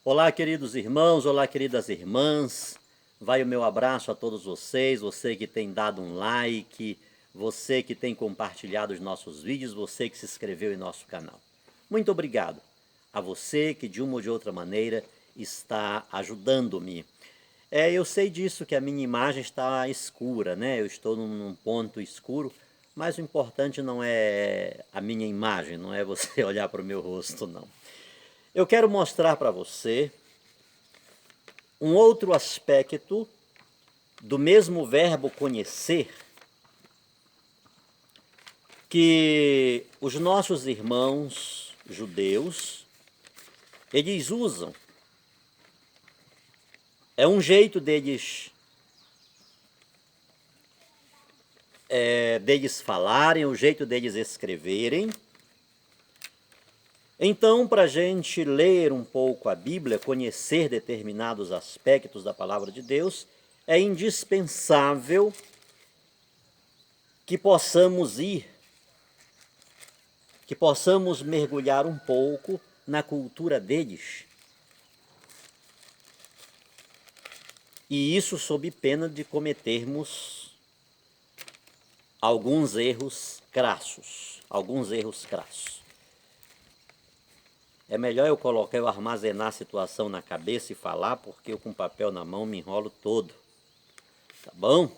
Olá, queridos irmãos, olá, queridas irmãs. Vai o meu abraço a todos vocês, você que tem dado um like, você que tem compartilhado os nossos vídeos, você que se inscreveu em nosso canal. Muito obrigado a você que de uma ou de outra maneira está ajudando-me. Eu sei disso, que a minha imagem está escura, né? Eu estou num ponto escuro, mas o importante não é a minha imagem, não é você olhar para o meu rosto, não. Eu quero mostrar para você um outro aspecto do mesmo verbo conhecer que os nossos irmãos judeus, eles usam. É um jeito deles falarem, um jeito deles escreverem. Então, para a gente ler um pouco a Bíblia, conhecer determinados aspectos da palavra de Deus, é indispensável que possamos mergulhar um pouco na cultura deles. E isso sob pena de cometermos alguns erros crassos. É melhor eu armazenar a situação na cabeça e falar, porque eu com papel na mão me enrolo todo. Tá bom?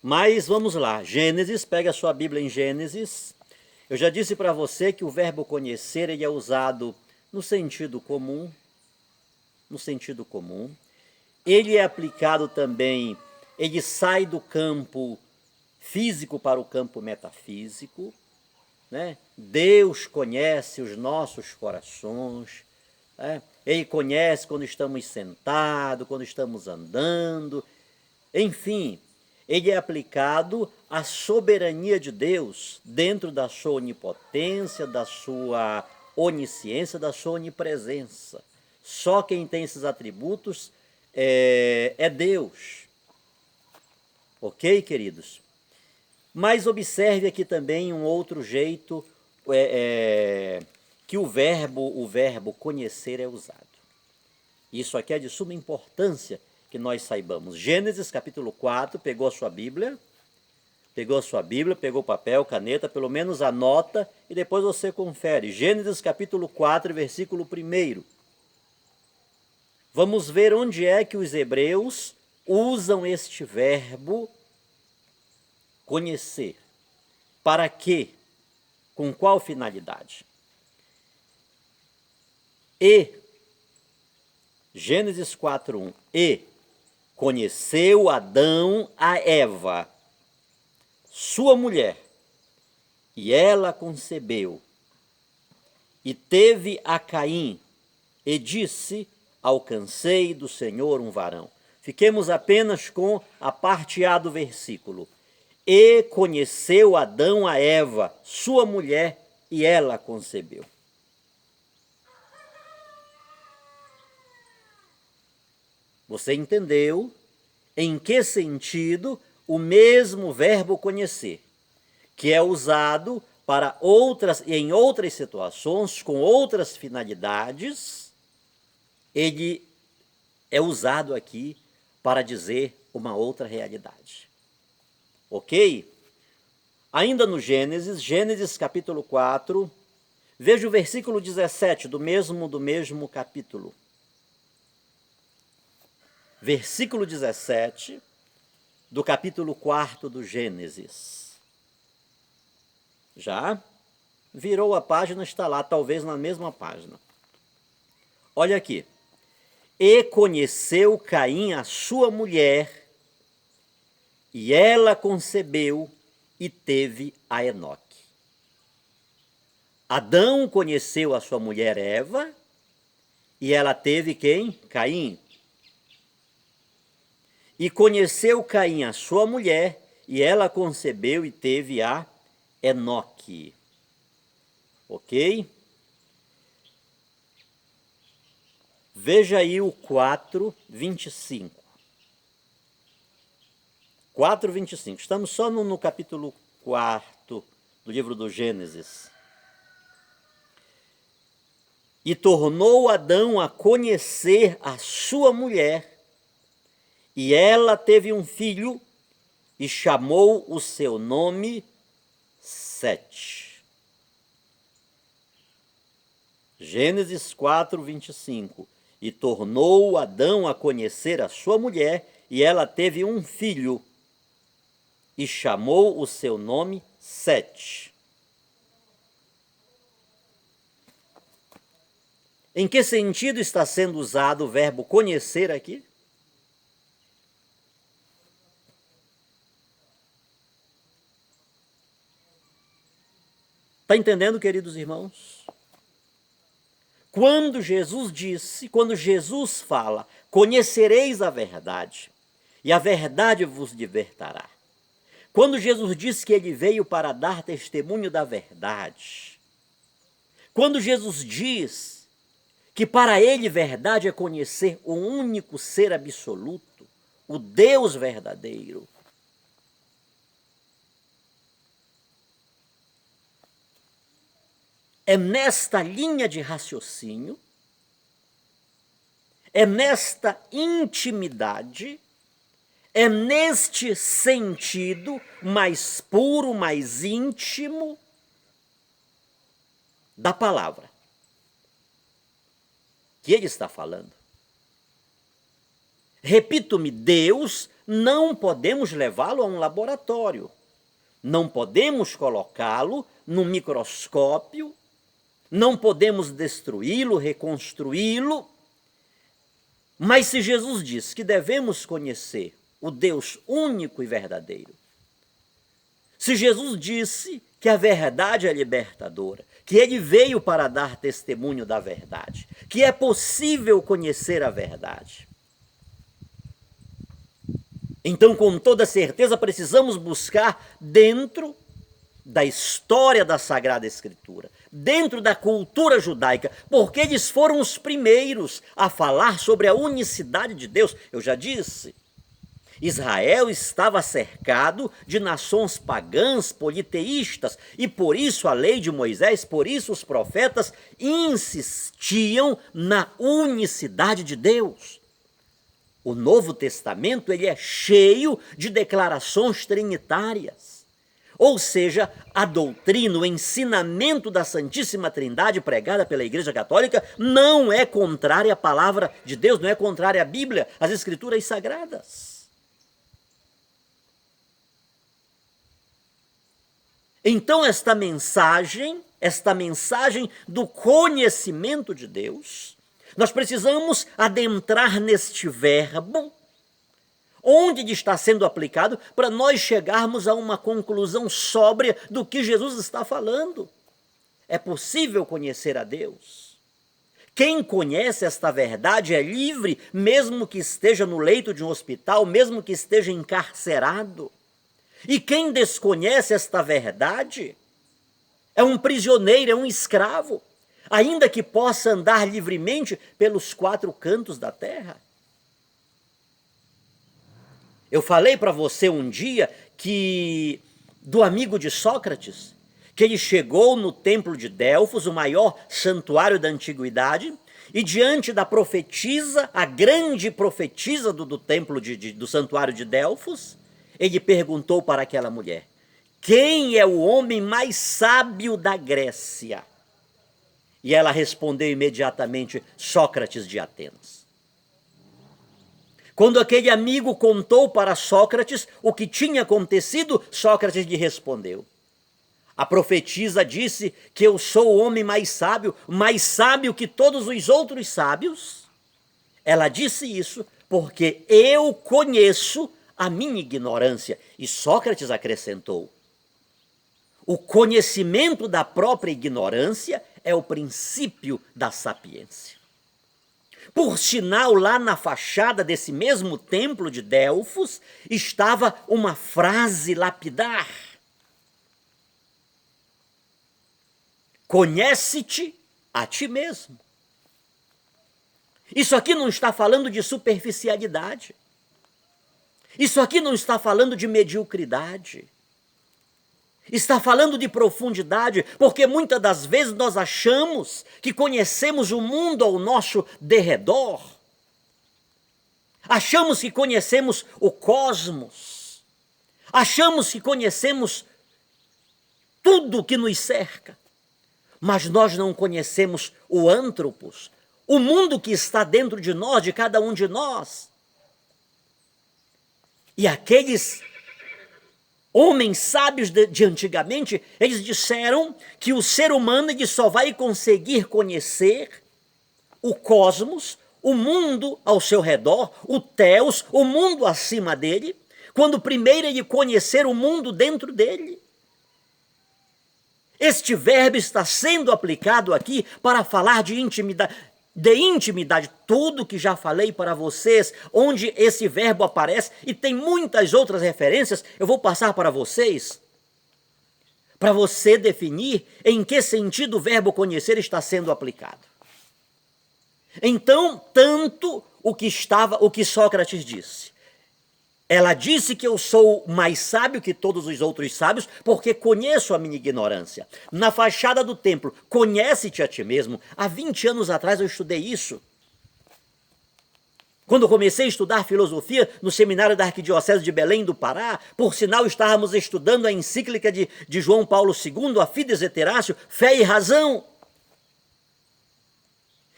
Mas vamos lá. Gênesis, pega a sua Bíblia em Gênesis. Eu já disse para você que o verbo conhecer ele é usado no sentido comum. Ele é aplicado também, ele sai do campo físico para o campo metafísico, né? Deus conhece os nossos corações, né? Ele conhece quando estamos sentados, quando estamos andando, enfim, ele é aplicado à soberania de Deus dentro da sua onipotência, da sua onisciência, da sua onipresença. Só quem tem esses atributos é Deus. Ok, queridos? Mas observe aqui também um outro jeito que o verbo conhecer é usado. Isso aqui é de suma importância que nós saibamos. Gênesis capítulo 4, pegou a sua Bíblia, pegou papel, caneta, pelo menos anota e depois você confere. Gênesis capítulo 4, versículo 1. Vamos ver onde é que os hebreus usam este verbo conhecer. Para quê? Com qual finalidade? Gênesis 4:1. E conheceu Adão a Eva, sua mulher, e ela concebeu. E teve a Caim, e disse: alcancei do Senhor um varão. Fiquemos apenas com a parte A do versículo. E conheceu Adão a Eva, sua mulher, e ela concebeu. Você entendeu em que sentido o mesmo verbo conhecer, que é usado para em outras situações, com outras finalidades, ele é usado aqui para dizer uma outra realidade. Ok? Ainda no Gênesis capítulo 4, veja o versículo 17 do mesmo capítulo. Versículo 17 do capítulo 4 do Gênesis. Já virou a página, está lá, talvez na mesma página. Olha aqui. E conheceu Caim a sua mulher, e ela concebeu e teve a Enoque. Adão conheceu a sua mulher Eva, e ela teve quem? Caim. E conheceu Caim a sua mulher, e ela concebeu e teve a Enoque. Ok? Veja aí o 4:25. 4:25. Estamos só no capítulo 4 do livro do Gênesis. E tornou Adão a conhecer a sua mulher, e ela teve um filho, e chamou o seu nome Sete. Gênesis 4, 25. E tornou Adão a conhecer a sua mulher, e ela teve um filho, e chamou o seu nome Sete. Em que sentido está sendo usado o verbo conhecer aqui? Está entendendo, queridos irmãos? Quando Jesus fala, conhecereis a verdade, e a verdade vos libertará. Quando Jesus disse que ele veio para dar testemunho da verdade, quando Jesus diz que para ele verdade é conhecer o único ser absoluto, o Deus verdadeiro, é nesta linha de raciocínio, é nesta intimidade, é neste sentido mais puro, mais íntimo da palavra que ele está falando. Repito-me, Deus não podemos levá-lo a um laboratório, não podemos colocá-lo num microscópio, não podemos destruí-lo, reconstruí-lo, mas se Jesus diz que devemos conhecer o Deus único e verdadeiro, se Jesus disse que a verdade é libertadora, que ele veio para dar testemunho da verdade, que é possível conhecer a verdade, então com toda certeza precisamos buscar dentro da história da Sagrada Escritura, dentro da cultura judaica, porque eles foram os primeiros a falar sobre a unicidade de Deus. Eu já disse, Israel estava cercado de nações pagãs, politeístas, e por isso a lei de Moisés, por isso os profetas insistiam na unicidade de Deus. O Novo Testamento ele é cheio de declarações trinitárias. Ou seja, a doutrina, o ensinamento da Santíssima Trindade pregada pela Igreja Católica não é contrária à palavra de Deus, não é contrária à Bíblia, às Escrituras Sagradas. Então esta mensagem do conhecimento de Deus, nós precisamos adentrar neste verbo, onde ele está sendo aplicado, para nós chegarmos a uma conclusão sóbria do que Jesus está falando. É possível conhecer a Deus. Quem conhece esta verdade é livre, mesmo que esteja no leito de um hospital, mesmo que esteja encarcerado. E quem desconhece esta verdade é um prisioneiro, é um escravo, ainda que possa andar livremente pelos quatro cantos da terra. Eu falei para você um dia do amigo de Sócrates, que ele chegou no templo de Delfos, o maior santuário da antiguidade, e diante da profetisa, a grande profetisa do templo do santuário de Delfos, ele perguntou para aquela mulher, quem é o homem mais sábio da Grécia? E ela respondeu imediatamente, Sócrates de Atenas. Quando aquele amigo contou para Sócrates o que tinha acontecido, Sócrates lhe respondeu. A profetisa disse que eu sou o homem mais sábio que todos os outros sábios. Ela disse isso porque eu conheço a minha ignorância. E Sócrates acrescentou, o conhecimento da própria ignorância é o princípio da sapiência. Por sinal, lá na fachada desse mesmo templo de Delfos, estava uma frase lapidar. Conhece-te a ti mesmo. Isso aqui não está falando de superficialidade. Isso aqui não está falando de mediocridade. Está falando de profundidade, porque muitas das vezes nós achamos que conhecemos o mundo ao nosso derredor. Achamos que conhecemos o cosmos. Achamos que conhecemos tudo que nos cerca. Mas nós não conhecemos o antropos, o mundo que está dentro de nós, de cada um de nós. E aqueles homens sábios de antigamente, eles disseram que o ser humano ele só vai conseguir conhecer o cosmos, o mundo ao seu redor, o Theos, o mundo acima dele, quando primeiro ele conhecer o mundo dentro dele. Este verbo está sendo aplicado aqui para falar de intimidade. Tudo que já falei para vocês, onde esse verbo aparece, e tem muitas outras referências, eu vou passar para vocês, para você definir em que sentido o verbo conhecer está sendo aplicado. Então, tanto o que Sócrates disse. Ela disse que eu sou mais sábio que todos os outros sábios, porque conheço a minha ignorância. Na fachada do templo, conhece-te a ti mesmo. Há 20 anos atrás eu estudei isso. Quando comecei a estudar filosofia no seminário da Arquidiocese de Belém do Pará, por sinal estávamos estudando a encíclica de João Paulo II, a Fides et Ratio, Fé e Razão.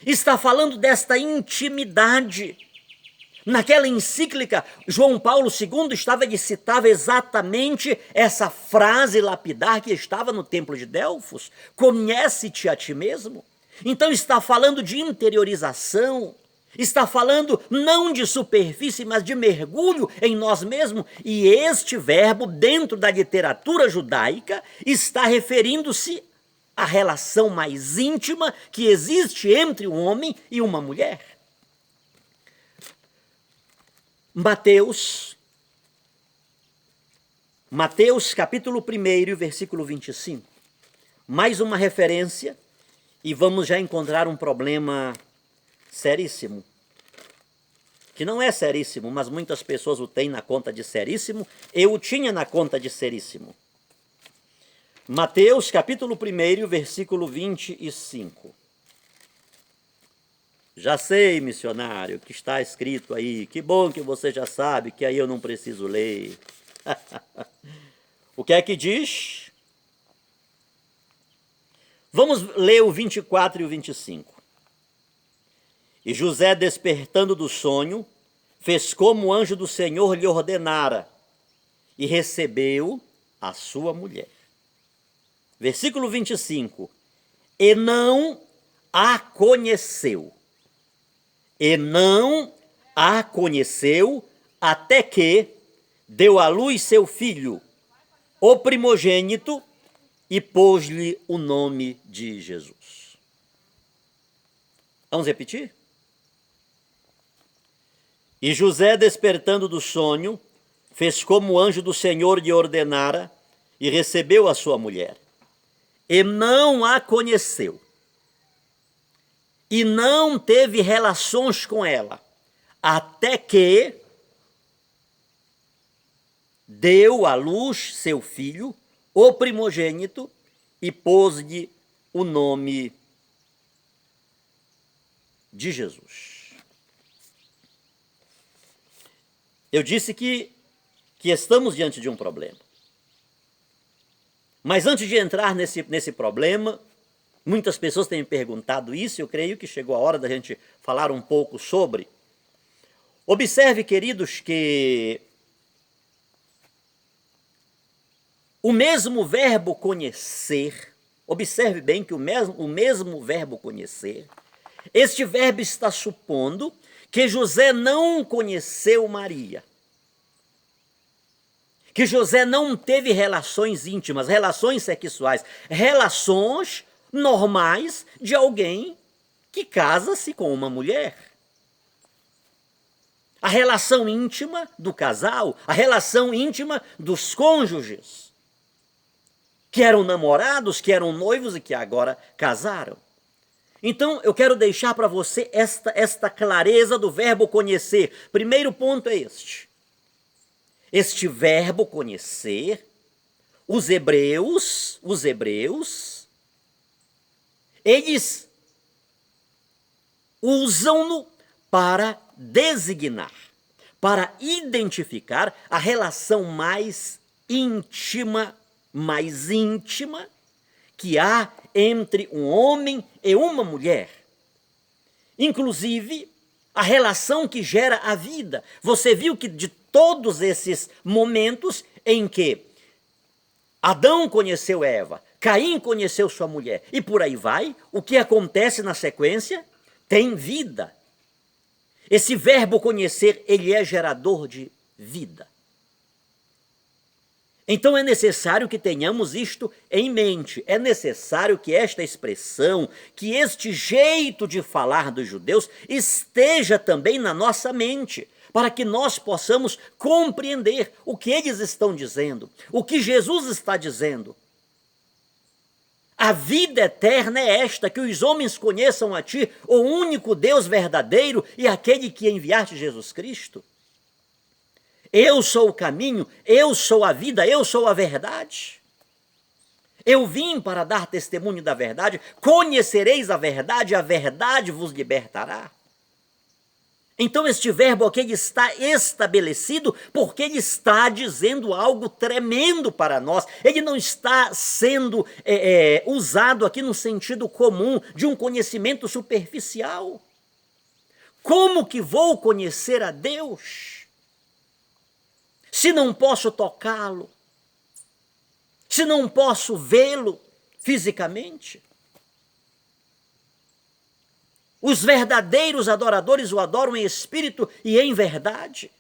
Está falando desta intimidade. Naquela encíclica, João Paulo II citava exatamente essa frase lapidar que estava no templo de Delfos: conhece-te a ti mesmo. Então está falando de interiorização, está falando não de superfície, mas de mergulho em nós mesmos. E este verbo, dentro da literatura judaica, está referindo-se à relação mais íntima que existe entre um homem e uma mulher. Mateus capítulo 1, versículo 25. Mais uma referência e vamos já encontrar um problema seríssimo. Que não é seríssimo, mas muitas pessoas o têm na conta de seríssimo. Eu o tinha na conta de seríssimo. Mateus capítulo 1, versículo 25. Já sei, missionário, que está escrito aí. Que bom que você já sabe, que aí eu não preciso ler. O que é que diz? Vamos ler o 24 e o 25. E José, despertando do sonho, fez como o anjo do Senhor lhe ordenara, e recebeu a sua mulher. Versículo 25. E não a conheceu. E não a conheceu até que deu à luz seu filho, o primogênito, e pôs-lhe o nome de Jesus. Vamos repetir? E José, despertando do sonho, fez como o anjo do Senhor lhe ordenara, e recebeu a sua mulher. E não a conheceu. E não teve relações com ela, até que deu à luz seu filho, o primogênito, e pôs-lhe o nome de Jesus. Eu disse que estamos diante de um problema. Mas antes de entrar nesse problema, muitas pessoas têm me perguntado isso, eu creio que chegou a hora da gente falar um pouco sobre. Observe, queridos, que o mesmo verbo conhecer, observe bem que o mesmo verbo conhecer, este verbo está supondo que José não conheceu Maria, que José não teve relações íntimas, relações sexuais, relações normais de alguém que casa-se com uma mulher. A relação íntima do casal, a relação íntima dos cônjuges, que eram namorados, que eram noivos e que agora casaram. Então, eu quero deixar para você esta clareza do verbo conhecer. Primeiro ponto é este. Este verbo conhecer, os hebreus, eles usam-no para designar, para identificar a relação mais íntima que há entre um homem e uma mulher. Inclusive, a relação que gera a vida. Você viu que de todos esses momentos em que Adão conheceu Eva, Caim conheceu sua mulher, e por aí vai, o que acontece na sequência? Tem vida. Esse verbo conhecer, ele é gerador de vida. Então é necessário que tenhamos isto em mente, é necessário que esta expressão, que este jeito de falar dos judeus esteja também na nossa mente, para que nós possamos compreender o que eles estão dizendo, o que Jesus está dizendo. A vida eterna é esta, que os homens conheçam a ti, o único Deus verdadeiro e aquele que enviaste, Jesus Cristo. Eu sou o caminho, eu sou a vida, eu sou a verdade. Eu vim para dar testemunho da verdade, conhecereis a verdade vos libertará. Então este verbo aqui está estabelecido porque ele está dizendo algo tremendo para nós. Ele não está sendo usado aqui no sentido comum de um conhecimento superficial. Como que vou conhecer a Deus se não posso tocá-lo, se não posso vê-lo fisicamente? Os verdadeiros adoradores o adoram em espírito e em verdade.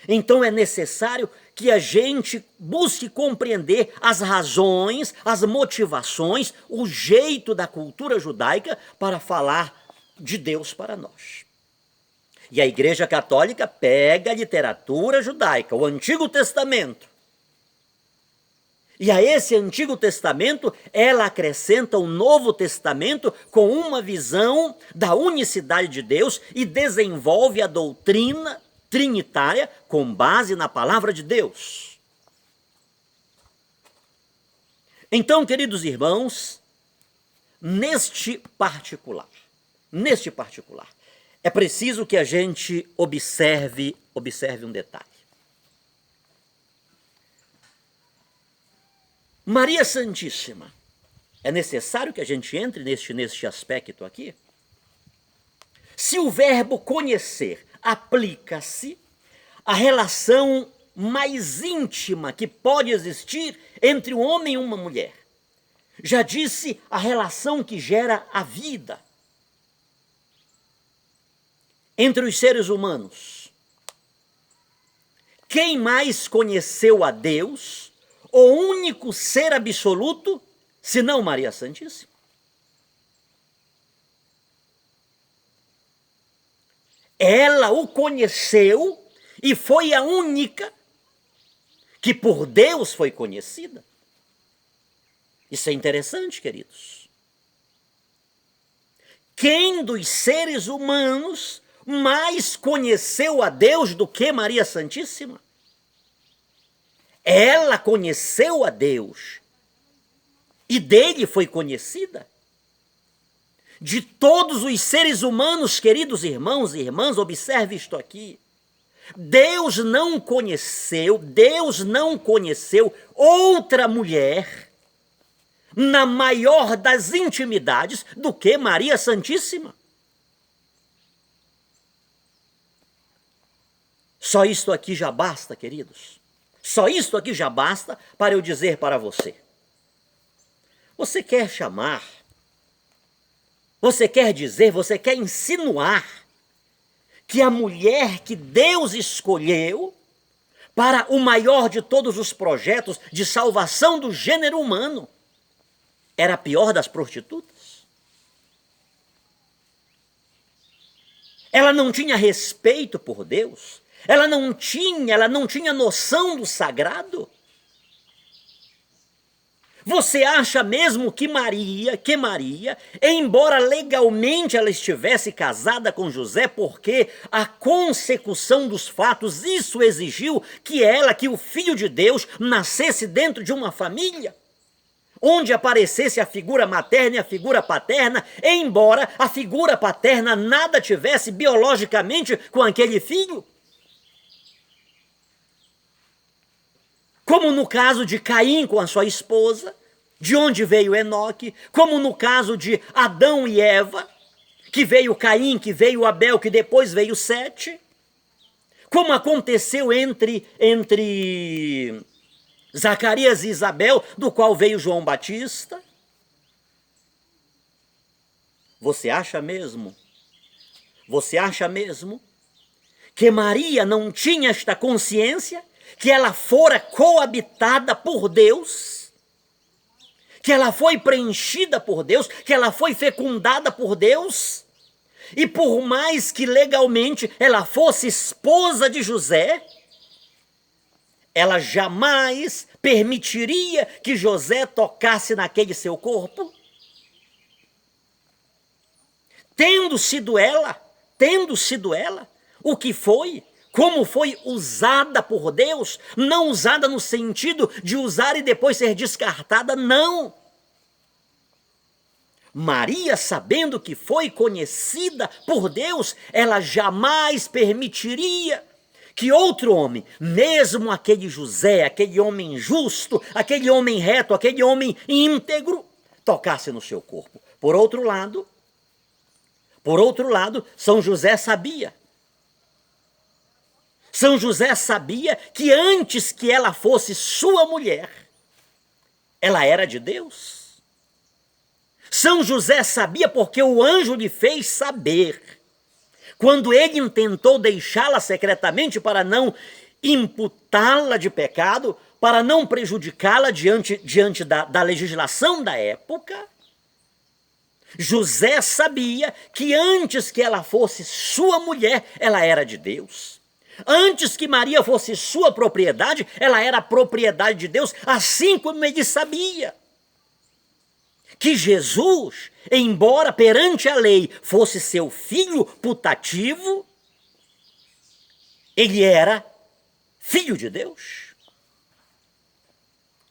Então é necessário que a gente busque compreender as razões, as motivações, o jeito da cultura judaica para falar de Deus para nós. E a Igreja Católica pega a literatura judaica, o Antigo Testamento. E a esse Antigo Testamento, ela acrescenta o Novo Testamento com uma visão da unicidade de Deus e desenvolve a doutrina trinitária com base na palavra de Deus. Então, queridos irmãos, neste particular, é preciso que a gente observe um detalhe. Maria Santíssima, é necessário que a gente entre neste aspecto aqui? Se o verbo conhecer aplica-se à relação mais íntima que pode existir entre um homem e uma mulher, já disse, a relação que gera a vida entre os seres humanos. Quem mais conheceu a Deus, o único ser absoluto, senão Maria Santíssima? Ela o conheceu e foi a única que por Deus foi conhecida. Isso é interessante, queridos. Quem dos seres humanos mais conheceu a Deus do que Maria Santíssima? Ela conheceu a Deus e dele foi conhecida. De todos os seres humanos, queridos irmãos e irmãs, observe isto aqui. Deus não conheceu outra mulher na maior das intimidades do que Maria Santíssima. Só isto aqui já basta, queridos. Só isto aqui já basta para eu dizer para você. Você quer chamar, você quer dizer, você quer insinuar que a mulher que Deus escolheu para o maior de todos os projetos de salvação do gênero humano era a pior das prostitutas? Ela não tinha respeito por Deus? Ela não tinha noção do sagrado? Você acha mesmo que Maria, embora legalmente ela estivesse casada com José, porque a consecução dos fatos, isso exigiu que o Filho de Deus, nascesse dentro de uma família, onde aparecesse a figura materna e a figura paterna, embora a figura paterna nada tivesse biologicamente com aquele filho? Como no caso de Caim com a sua esposa, de onde veio Enoque, como no caso de Adão e Eva, que veio Caim, que veio Abel, que depois veio Sete, como aconteceu entre Zacarias e Isabel, do qual veio João Batista. Você acha mesmo que Maria não tinha esta consciência, que ela fora coabitada por Deus, que ela foi preenchida por Deus, que ela foi fecundada por Deus, e por mais que legalmente ela fosse esposa de José, ela jamais permitiria que José tocasse naquele seu corpo? Tendo sido ela, o que foi, como foi usada por Deus, não usada no sentido de usar e depois ser descartada, não. Maria, sabendo que foi conhecida por Deus, ela jamais permitiria que outro homem, mesmo aquele José, aquele homem justo, aquele homem reto, aquele homem íntegro, tocasse no seu corpo. Por outro lado, São José sabia. São José sabia que antes que ela fosse sua mulher, ela era de Deus. São José sabia porque o anjo lhe fez saber. Quando ele intentou deixá-la secretamente para não imputá-la de pecado, para não prejudicá-la diante da legislação da época, José sabia que antes que ela fosse sua mulher, ela era de Deus. Antes que Maria fosse sua propriedade, ela era propriedade de Deus, assim como ele sabia que Jesus, embora perante a lei fosse seu filho putativo, ele era filho de Deus.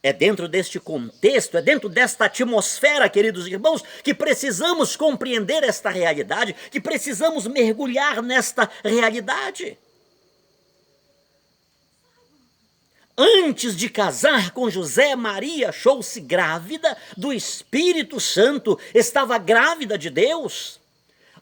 É dentro deste contexto, é dentro desta atmosfera, queridos irmãos, que precisamos compreender esta realidade, que precisamos mergulhar nesta realidade. Antes de casar com José, Maria achou-se grávida do Espírito Santo, estava grávida de Deus.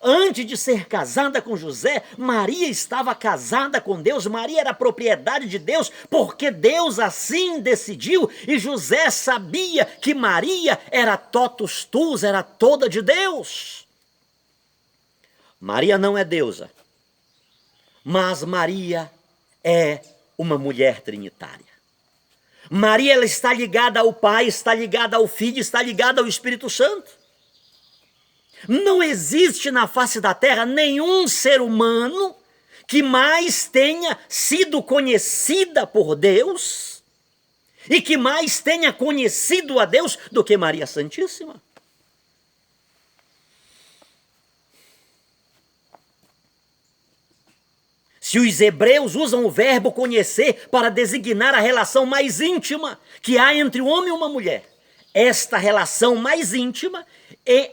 Antes de ser casada com José, Maria estava casada com Deus, Maria era propriedade de Deus, porque Deus assim decidiu, e José sabia que Maria era totus tuus, era toda de Deus. Maria não é deusa, mas Maria é uma mulher trinitária. Maria, ela está ligada ao Pai, está ligada ao Filho, está ligada ao Espírito Santo. Não existe na face da terra nenhum ser humano que mais tenha sido conhecida por Deus e que mais tenha conhecido a Deus do que Maria Santíssima. Se os hebreus usam o verbo conhecer para designar a relação mais íntima que há entre um homem e uma mulher, esta relação mais íntima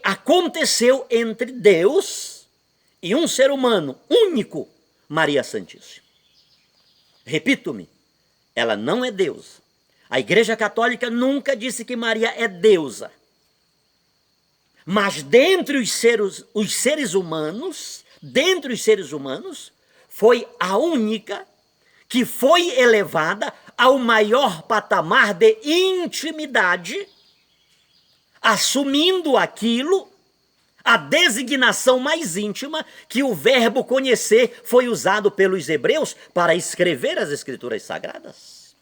aconteceu entre Deus e um ser humano único, Maria Santíssima. Repito-me, ela não é deusa. A Igreja Católica nunca disse que Maria é deusa. Mas dentre os seres humanos, foi a única que foi elevada ao maior patamar de intimidade, assumindo aquilo, a designação mais íntima que o verbo conhecer foi usado pelos hebreus para escrever as Escrituras Sagradas.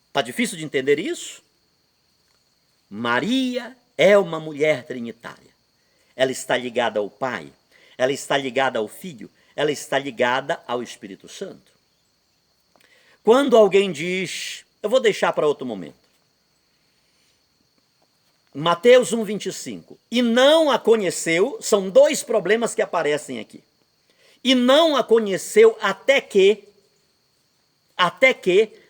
Está difícil de entender isso? Maria é uma mulher trinitária. Ela está ligada ao Pai, ela está ligada ao Filho, ela está ligada ao Espírito Santo. Quando alguém diz eu vou deixar para outro momento. Mateus 1,25. E não a conheceu, são dois problemas que aparecem aqui. E não a conheceu até que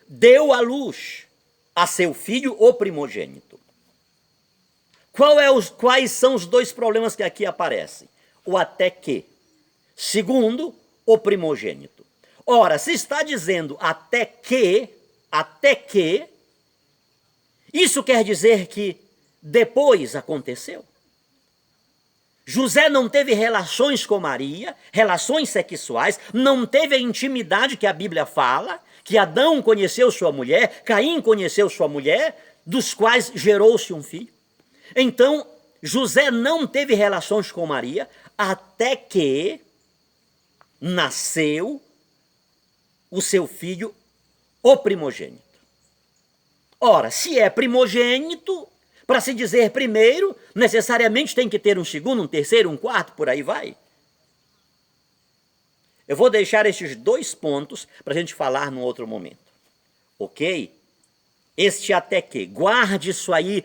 deu à luz a seu filho, o primogênito. Quais são os dois problemas que aqui aparecem? O até que. Segundo, o primogênito. Ora, se está dizendo até que, isso quer dizer que depois aconteceu? José não teve relações com Maria, relações sexuais, não teve a intimidade que a Bíblia fala, que Adão conheceu sua mulher, Caim conheceu sua mulher, dos quais gerou-se um filho. Então, José não teve relações com Maria até que nasceu o seu filho, o primogênito. Ora, se é primogênito, para se dizer primeiro, necessariamente tem que ter um segundo, um terceiro, um quarto, por aí vai. Eu vou deixar estes dois pontos para a gente falar num outro momento. Ok? Este até que, guarde isso aí,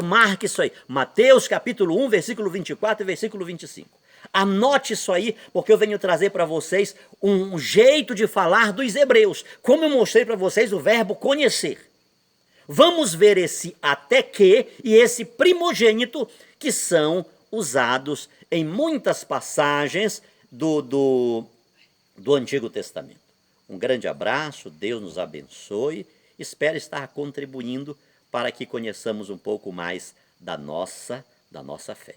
marque isso aí. Mateus capítulo 1, versículo 24 e versículo 25. Anote isso aí, porque eu venho trazer para vocês um jeito de falar dos hebreus. Como eu mostrei para vocês o verbo conhecer. Vamos ver esse até que e esse primogênito que são usados em muitas passagens do Antigo Testamento. Um grande abraço, Deus nos abençoe. Espero estar contribuindo para que conheçamos um pouco mais da nossa fé.